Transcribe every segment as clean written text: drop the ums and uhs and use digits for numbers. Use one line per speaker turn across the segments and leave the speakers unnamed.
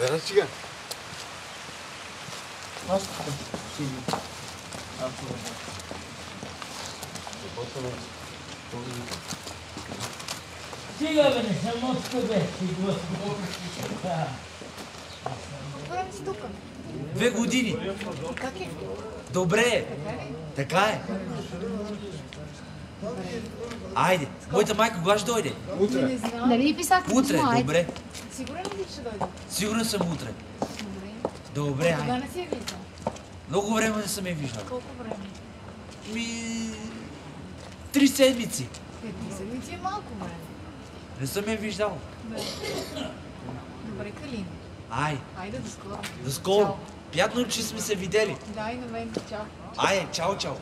Бера сега.
Аз така си.
Стига, бе, не съм мозка, бе.
Какво правим си тук?
2 години.
Как е?
Добре е. Така е. Айде, моята майка кога ще дойде?
Не знам.
Нали ли писахте
Утре,
писмо? Айде.
добре.
Сигурен ли ще дойде?
Сигурен съм утре.
Добре.
Добре,
Кога
айде.
не си е виждал?
Много време не съм я виждал.
Колко време?
3 седмици.
5 седмици е малко време.
Не съм я виждал.
Добре, Калин.
Айде,
До скоро.
до скоро.
Чао.
Приятно, че сме се видели.
Да, и на мен. Чао.
Айде, чао, чао.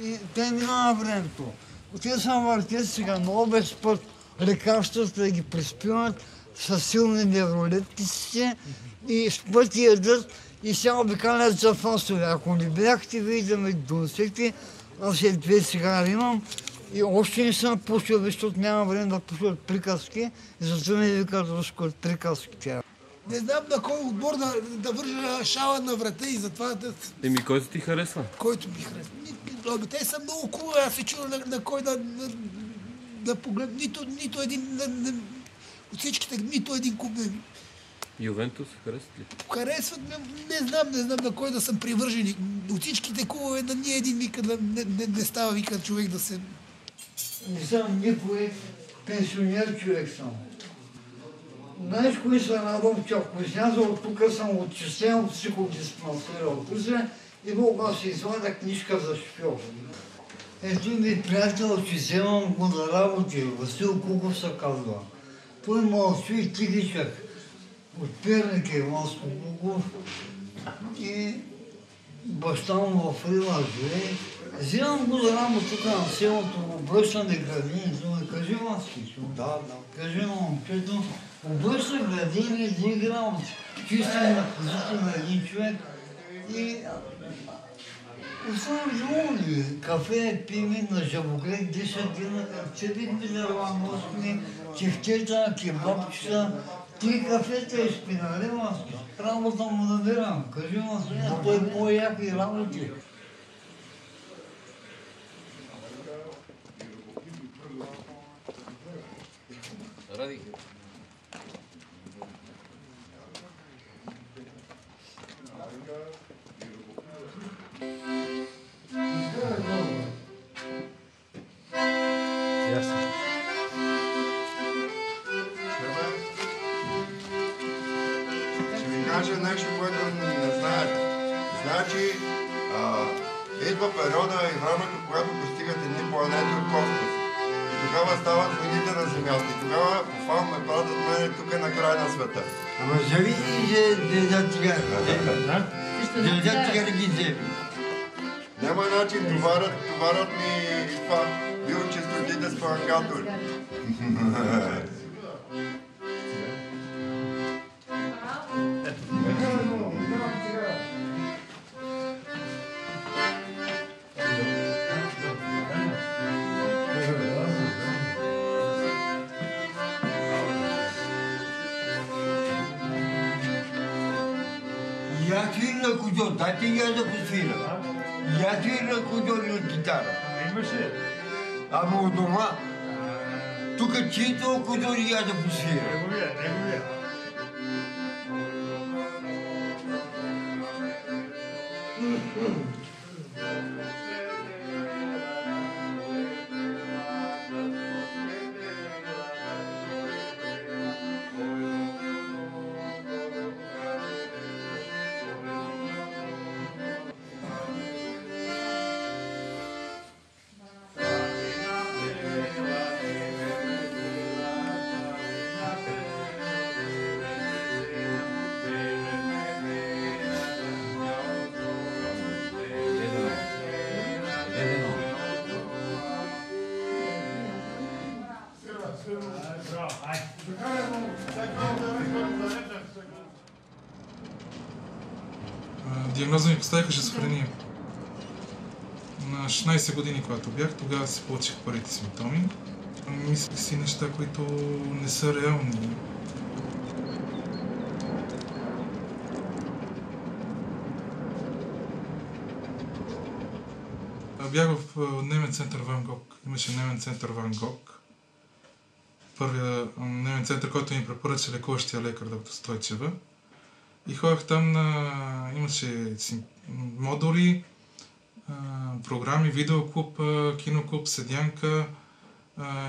И те няма времето. Отида съм въртят сега много без път лекарствата да ги приспиват с силни невролептици и с пъти ядат и сега обикалят за фасове. Ако не бяхте, вие да ме донесете, аз след 2 цигари имам и още не съм пушил, защото няма време да пуша от приказки и затова ми викат руско от приказките.
Не знам на кой отбор да вържа шала на врата и затова
Еми, кой ти харесва?
който ми харесва. Те са много хубави, аз се чуя на кой да погледна. Нито един, от всичките, нито един клуб не
Ювентус харесва ли?
харесват. Не знам на кой да съм привържен. От всичките клубове на ние един вика не става, вика човек да се...
Не съм никой пенсионер човек съм. Знаеш кои са народки? Ако изляза от тук, съм отчислен от психодиспансера от Русе и мога да си извадя книжка за шофьор. Ето ми приятел, че вземам го на работи. Васил Куков се казва. Той мълчи тихичък. От Перник е Васко Куков. И баща му в Рила живее. Вземам го за работа тук на селото, обръщане градини. Кажи Васки. Да. Кажи на момчето. Обръща градини, да игра от чисто на позиция на един човек и оставам доволни. Кафе пиме на жабоглед, 10 дена, цепихме дърва носкни, чефтета, кебабчета, 3 кафета изпинали маски. Работа му набирам, кажи маски, той по-яки работи.
Ради.
Ще ви кажа нещо, което не знаете. Значи, идва периода и времето, когато постигат едни планети от космоса. И тогава стават войните на Земята. И тогава по фал ме пратят мене тук на край на света.
Ама завиди, че дедат тигър. Дедат тигър ги вземи.
Няма начин, товарят ми това биочистотите с панкатори.
Я свирна кудо, дайте я да посвира. Я свирна кудо на гитара.
Имаше.
Ама от дома, тук чието кудо я да посвира.
Неговия.
Диагноза ми поставиха шизофрения. На 16 години, когато бях, тогава си получих първите симптоми. Мислих си неща, които не са реални. Бях в дневен център Ван Гог. Имаше дневен център Ван Гог. Първия дневен център, който ми препоръча лекуващия лекар, доктор Стойчева. И ходях там имаше модули, програми, видеоклуб, киноклуб, седянка,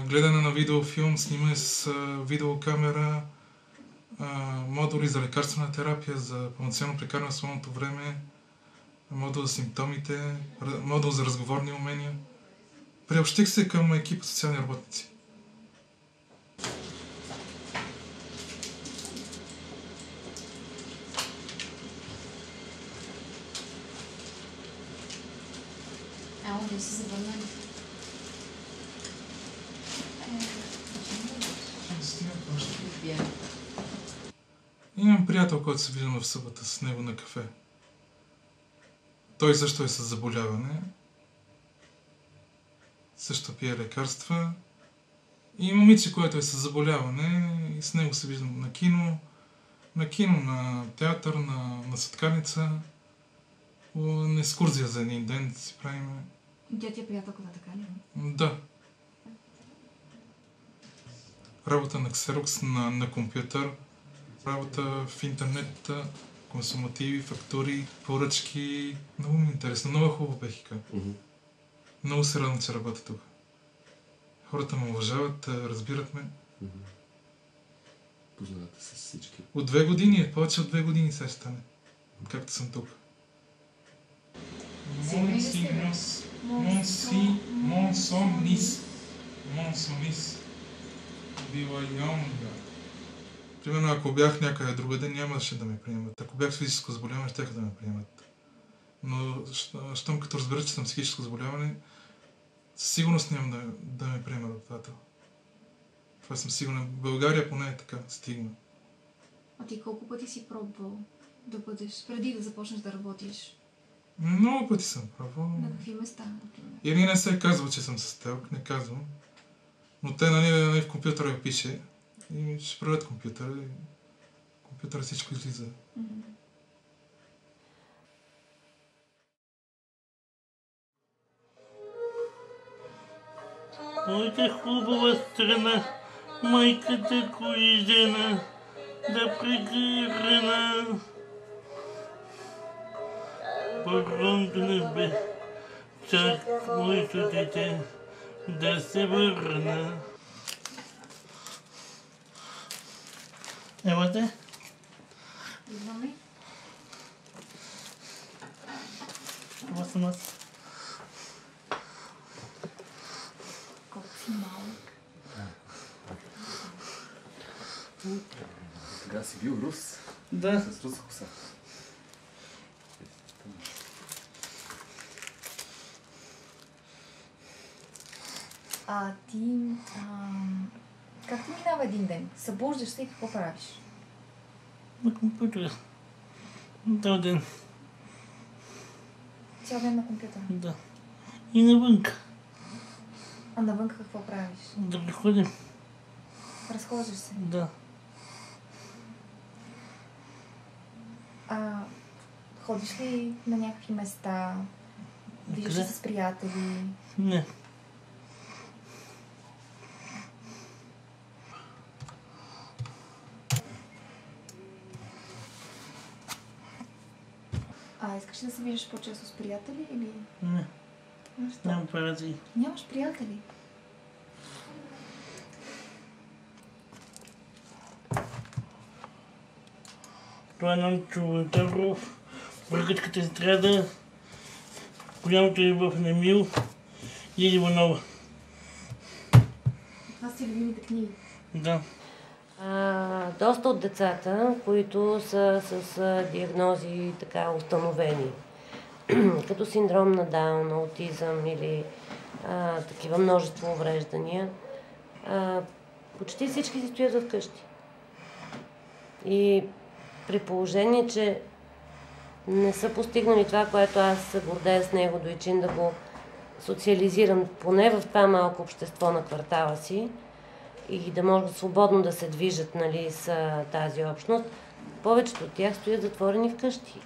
гледане на видеофилм, снимане с видеокамера, модули за лекарствена терапия, за пълноценно прекарване на свободното време, модул за симптомите, модул за разговорни умения. Приобщих се към екипа социални работници.
Да се завърнали.
Имам приятел, който се виждам в събота с него на кафе. Той също е с заболяване. Също пие лекарства. И момиче, което е с заболяване, и с него се виждам на кино, на театър, на сладкарница. На екскурзия за един ден да си правим.
Тя ти е приятелката, така ли?
Да. Работа на ксерокс, на компютър, работа в интернет, консумативи, фактури, поръчки. Много ми е интересно, много хубаво БХК. Много се радвам, че работя тук. Хората ме уважават, разбират ме.
Познавате се с всички.
От 2 години, повече от 2 години сега ще стане. Както съм тук. Монсонис. Била Йонга. Примерно, ако бях някъде другаде, нямаше да ме приемат. Ако бях с физическо заболяване, щяха да ме приемат. Но, щом като разбера, че съм психическо заболяване, със сигурност няма да ме приема работодател. Това съм сигурен. В България поне е така, стигна.
А ти колко пъти си пробвал да бъдеш, преди да започнеш да работиш?
Много пъти съм пробвал.
На какви места, например?
Или не се казва, че съм с ТЕЛК, не казвам. Но те, нали, в компютъра я пише. И ще правят компютъра. И компютъра всичко излиза.
Моята хубава страна, майката кои жена, да прегърна. Огромно небе, чак моето дете да се върна. Елате?
Идваме.
Това съм аз.
Колко си малък.
Тогава си бил рус.
Да.
С руса коса.
Как ти минава един ден? Събуждаш се и какво правиш?
На компютъра. Цял ден.
Цял ден на компютъра?
Да. И навънка.
А навънка какво правиш?
Да приходим.
Разхождаш се?
Да.
Ходиш ли на някакви места? Виждаш се с приятели?
Не.
Искаш ли да се виждаш по-често с приятели или?
Не.
Защо?
Нямам приятели.
Нямаш приятели?
Това е Нончо Тавров, Бъркачката стряда, Голямото любов на Емил и Иванова.
Това са любимите книги?
Да.
Доста от децата, които са с диагнози така установени, като синдром на Даун, аутизъм или такива множество увреждания, почти всички си стоят вкъщи. И при положение, че не са постигнали това, което аз се гордея с него, дойчин да го социализирам поне в това малко общество на квартала си и да може свободно да се движат, нали, с тази общност. Повечето от тях стоят затворени вкъщи.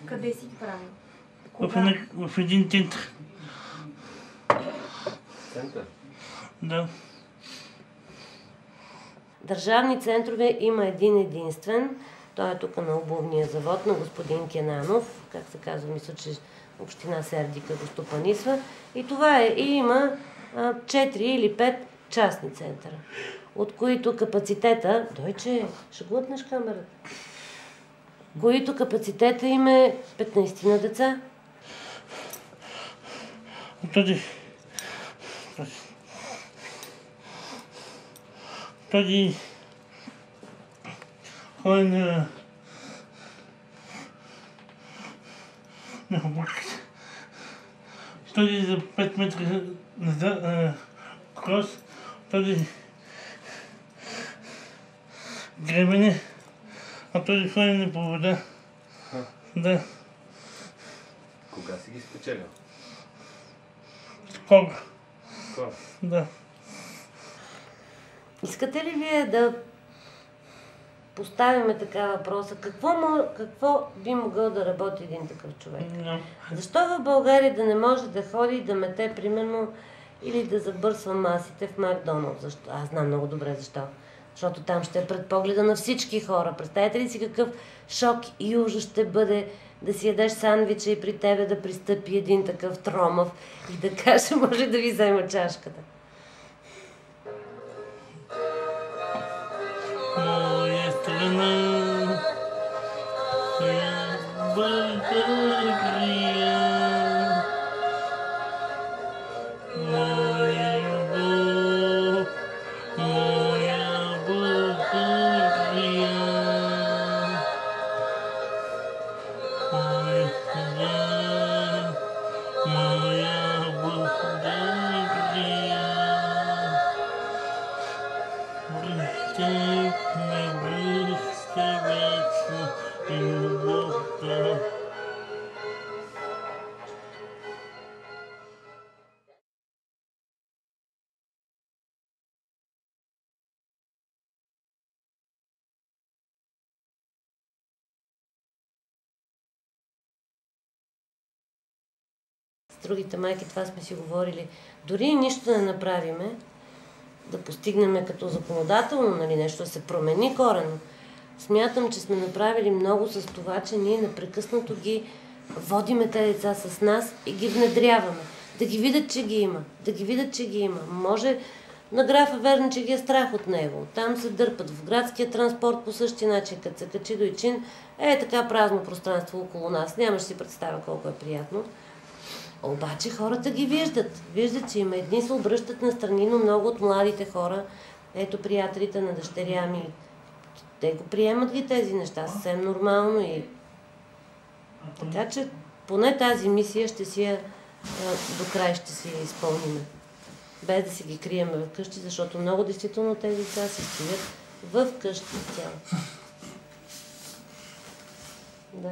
Къде си ги правил?
В един център.
Център?
Да.
Държавни центрове има един единствен. Той е тук на обувния завод на господин Кенанов. Как се казва, мисля, че община Сердика го стопанисва. И това е. И има 4 или 5 частни центъра, от които капацитета... Дойче, ще глътнеш камерата. Които капацитета им е 15 на деца.
Този ходи на обувките. Този за 5 метра назад крос, този гремене, а този ходи по вода. Да.
Кога си ги спечелил?
Скоро.
Скоро?
Да.
Искате ли вие да поставяме така въпроса? Какво би могъл да работи един такъв човек?
No.
Защо в България да не може да ходи и да мете, примерно, или да забърсва масите в Макдоналдс? Защо? Аз знам много добре защо. Защото там ще е пред погледа на всички хора. Представете ли си какъв шок и ужас ще бъде да си ядеш сандвича и при тебе да пристъпи един такъв тромав и да каже, може да ви взема чашката?
Моя страна е България, моя любов, моя България, моя страна, моя България. Връщай вечно и любовта.
С другите майки това сме си говорили. Дори и нищо не направиме, да постигнем като законодателно, нали, нещо да се промени коренно. Смятам, че сме направили много с това, че ние непрекъснато ги водиме тези деца с нас и ги внедряваме. Да ги видят, че ги има. Да ги видят, че ги има. Може на графа верно, че ги е страх от него. Там се дърпат. В градския транспорт по същия начин, като се качи до Ичин, е така празно пространство около нас. Нямаш си представя колко е приятно. Обаче хората ги виждат. Виждат, че има едни се обръщат настрани, но много от младите хора, ето приятелите на дъщеря ми, те го приемат ги тези неща съвсем нормално и така че поне тази мисия ще си я до край ще си я изпълним. Без да си ги криеме вкъщи, защото много действително тези деца се стоят в къщи цяло. Да.